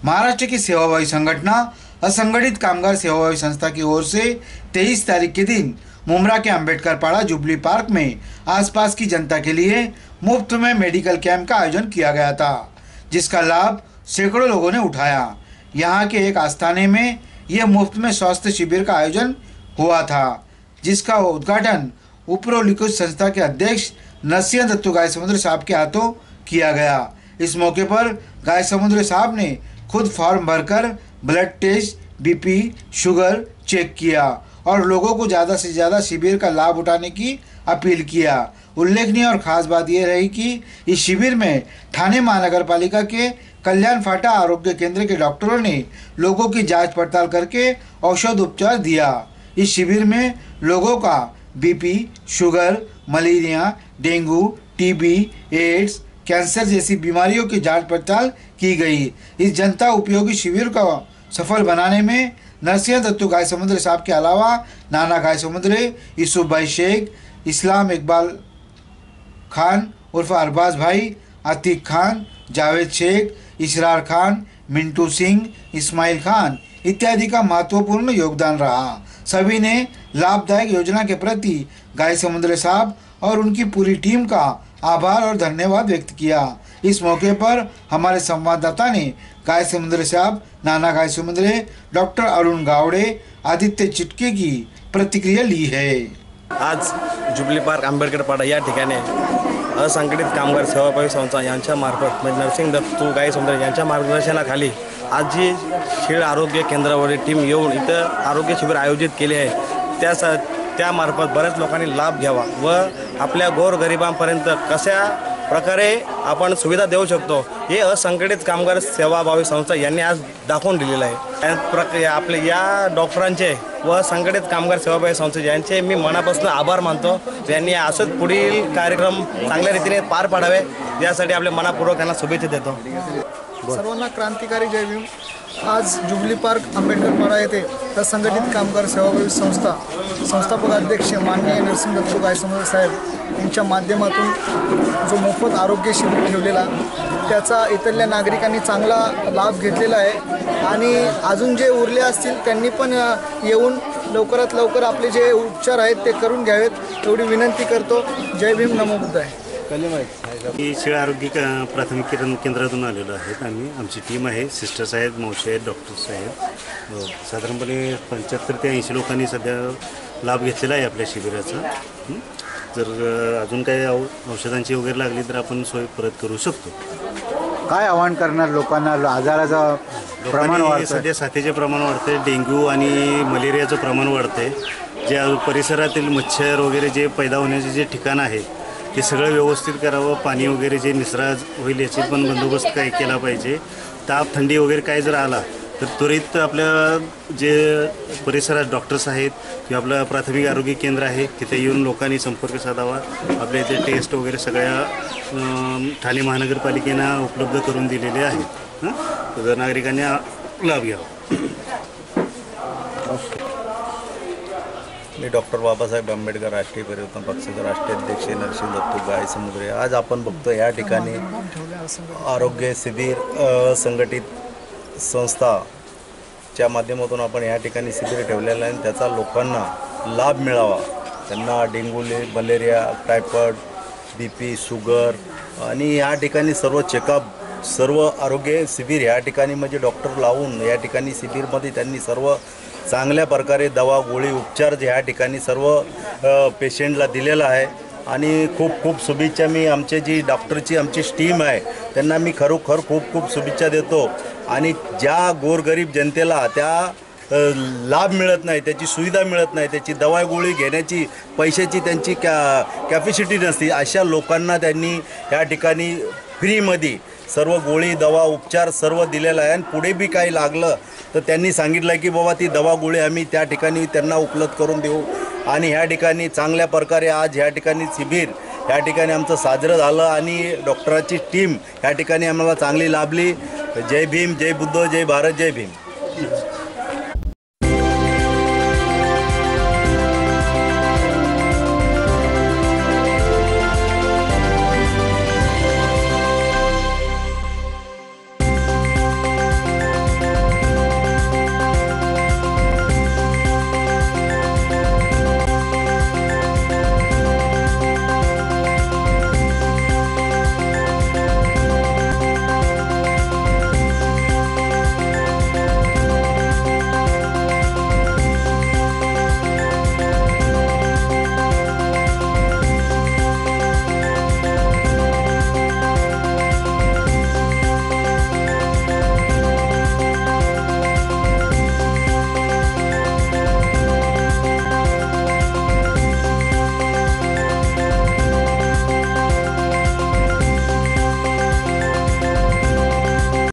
महाराष्ट्र की सेवाभावी संगठना असंगठित कामगार सेवाभावी संस्था की ओर से 23 तारीख के दिन मुमरा के अंबेडकर पाड़ा जुबली पार्क में आसपास की जनता के लिए मुफ्त में मेडिकल कैंप का आयोजन किया गया था, जिसका लाभ सैकड़ों लोगों ने उठाया। यहाँ के एक आस्थाने में यह मुफ्त में स्वास्थ्य शिविर का आयोजन हुआ था, जिसका उद्घाटन उपरोल्लिखित संस्था के अध्यक्ष नरसिंह दत्तू गायसमुद्र साहब के हाथों किया गया। इस मौके पर गायसमुद्र साहब ने खुद फॉर्म भरकर blood test, BP, sugar check किया और लोगों को ज़्यादा से ज़्यादा शिविर का लाभ उठाने की अपील किया। उल्लेखनीय और ख़ास बात यह रही कि इस शिविर में ठाणे महानगर पालिका के कल्याण फाटा आरोग्य केंद्र के डॉक्टरों ने लोगों की जांच पड़ताल करके औषध उपचार दिया। इस शिविर में लोगों का BP, sugar, malaria, dengue, TB, AIDS, cancer जैसी बीमारियों की जांच पड़ताल की गई। इस जनता उपयोगी शिविर को सफल बनाने में नरसिंह दत्तू गायसमुद्र साहब के अलावा नाना गायसमुद्र, यूसुफ भाई शेख, इस्लाम इकबाल खान उर्फ अरबाज भाई, अतीक खान, जावेद शेख, इसरार खान, मिंटू सिंह, इस्माइल खान इत्यादि का महत्वपूर्ण योगदान रहा। सभी ने लाभदायक योजना के प्रति गायसमुद्र साहब और उनकी पूरी टीम का आभार और धन्यवाद व्यक्त किया। इस मौके पर हमारे संवाददाता ने गायसमुद्र साहब, नाना गायसमुद्र, डॉक्टर अरुण गावड़े, आदित्य चिटके की प्रतिक्रिया ली है। आज जुबली पार्क आंबेडकर पाडा या ठिकाणी असंघटित कामगार सेवाभावी संस्था यांच्या मार्फत म्हणजे नरसिंह दत्तू गायसमुद्र यांच्या मार्गदर्शनाखाली आज जी खेळ आरोग्य केंद्रावरील टीम येऊन इथं आरोग्य शिबिर आयोजित केले आहे, त्यामार्फत बऱ्याच लोकांनी लाभ घ्यावा व आपल्या गोरगरिबांपर्यंत कशा प्रकारे आपण सुविधा देऊ शकतो हे असंघटित कामगार सेवाभावी संस्था यांनी आज दाखवून दिलेलं आहे। आपले या डॉक्टरांचे व संघटित कामगार सेवाभावी संस्था यांचे मी मनापासून आभार मानतो। त्यांनी असंच पुढील कार्यक्रम चांगल्या रीतीने पार पाडावे यासाठी आपले मनापूर्वक त्यांना शुभेच्छा देतो। सर्वांना क्रांतिकारी जय भीम। आज जुबली पार्क आंबेडकर पाडा येथे असंघटित कामगार सेवाभावी संस्था संस्थापक अध्यक्ष माननीय नरसिंह दत्तू गायसमुद्र साहेब यांच्या माध्यमातून जो मोफत आरोग्य शिबिर ठेवलेला त्याचा इथल्या नागरिकांनी चांगला लाभ घेतलेला आहे आणि अजून जे उरले असतील त्यांनी पण येऊन लवकरात लवकर आपले जे उपचार आहेत ते करून घ्यावेत एवढी विनंती करतो। जय भीम, नमो बुद्धाय। मी शिळ आरोग्य प्राथमिक केंद्रातून आलेलो आहेत। आमची टीम आहे, सिस्टर्स आहेत, मावशी आहेत, डॉक्टर्स आहेत। साधारणपणे 75 ते 80 लोकांनी सध्या लाभ घेतलेला आहे आपल्या शिबिराचा। जर अजून काही औषधांची वगैरे लागली तर आपण सोय परत करू शकतो। काय आवाहन करणार लोकांना? आजाराचं प्रमाण वाढतंय, सध्या साथीचे प्रमाण वाढते, डेंग्यू आणि मलेरियाचं प्रमाण वाढते। जे परिसरातील मच्छर वगैरे जे पैदा होण्याचे जे ठिकाण आहेत ते सगळं व्यवस्थित करावं। पाणी वगैरे जे निसरा होईल याची पण बंदोबस्त काय केला पाहिजे। ताप, थंडी वगैरे काय जर आला तर त्वरित आपल्या जे परिसरात डॉक्टर्स आहेत किंवा आपलं प्राथमिक आरोग्य केंद्र आहे तिथे येऊन लोकांनी संपर्क साधावा। आपल्या इथे टेस्ट वगैरे सगळ्या ठाणे महानगरपालिकेनं उपलब्ध करून दिलेले आहेत। तर नागरिकांनी लाभ घ्यावा। मी डॉक्टर बाबासाहेब आंबेडकर राष्ट्रीय परिवर्तन पक्षाचे राष्ट्रीय अध्यक्ष नरसिंह दत्तू गायसमुद्रे। आज आपण बघतो या ठिकाणी आरोग्य शिबिर संघटित संस्थाच्या माध्यमातून आपण या ठिकाणी शिबिर ठेवलेलं आहे। त्याचा लोकांना लाभ मिळावा। त्यांना dengue, malaria, typhoid, BP, sugar आणि या ठिकाणी सर्व चेकअप, सर्व आरोग्य शिबिर या ठिकाणी म्हणजे डॉक्टर लावून या ठिकाणी शिबिरमध्ये त्यांनी सर्व चांगल्या प्रकारे दवा, गोळी, उपचार जे या ठिकाणी सर्व पेशंटला दिलेला आहे आणि खूप खूप शुभेच्छा। मी आमचे जी डॉक्टरची आमची टीम आहे त्यांना मी खरोखर खूप खूप शुभेच्छा देतो। आणि ज्या गोरगरीब जनतेला त्या लाभ मिळत नाही, त्याची सुविधा मिळत नाही, त्याची दवा गोळी घेण्याची पैशाची त्यांची कॅपॅसिटी नसते, अशा लोकांना त्यांनी या ठिकाणी फ्रीमध्ये सर्व गोळी, दवा, उपचार सर्व दिलेला आहे। आणि पुढे बी काही लागलं तर त्यांनी सांगितलं की बाबा ती दवा गोळी आम्ही त्या ठिकाणी त्यांना उपलब्ध करून देऊ। आणि ह्या ठिकाणी चांगल्या प्रकारे आज ह्या ठिकाणी शिबिर या ठिकाणी आमचं साजरं झालं आणि डॉक्टरांची टीम या ठिकाणी आम्हाला चांगली लाभली। जय भीम, जय बुद्ध, जय भारत, जय भीम।